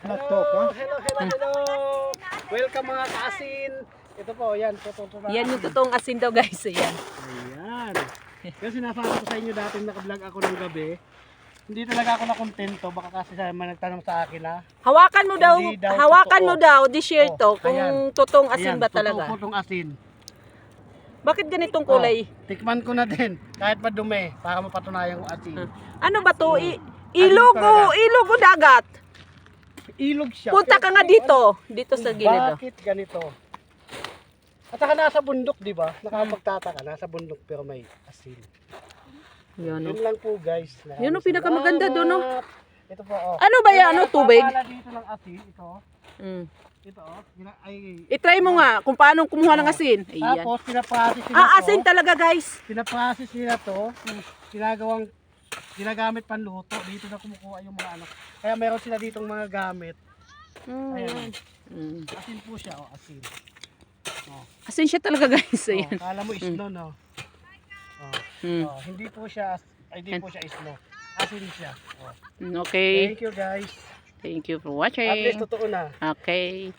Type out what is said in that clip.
Nag-talk, ha? Hello. Welcome mga kaasin. Ito po, yan. Yan yung totoong asin daw guys. Ayan. Ayan. Kasi sinasabi ko sa inyo dati naka-vlog ako ng gabi. Hindi talaga ako nakontento. Baka kasi sa nagtanong sa akin ha. Hawakan mo daw, Hindi daw hawakan totoo. mo daw, di-share to kung ayan. totoong asin Ayan, ba talaga. Totoo po itong asin. Bakit ganitong kulay? Tikman ko na din. Kahit madumi. Para mapatunayan yung asin. Ano ba to? Ilog talaga. Ilog o dagat? Ilog siya. Punta ka nga Pero dito sa gilid. bakit ganito? At saka nasa bundok, di ba? Nakapagtataka, nasa bundok pero may asin. Yun, Yun lang po guys. Yun ang pinakamaganda doon, no? Ito po, oh. Ano ba yan? Ano, tubig? Pala dito ng asin, ito. Mm. Ito, oh. Ay, I-try mo nga kung paano kumuha ng asin. Ayan. tapos, pinaprocess nila to. Asin talaga guys. Pinaprocess nila to. Ginagamit panluto. Dito na kumukuha yung mga ano. Kaya meron sila ditong mga gamit. Ayan. Mm. Asin po siya, oh. Asin. Oh. Asin siya talaga guys. Ayan. Kala mo isno, no? Oh. Mm. Oh, hindi po siya isno. Asin siya. Oh. Okay. Thank you guys. Thank you for At least watching. totoo na. Okay.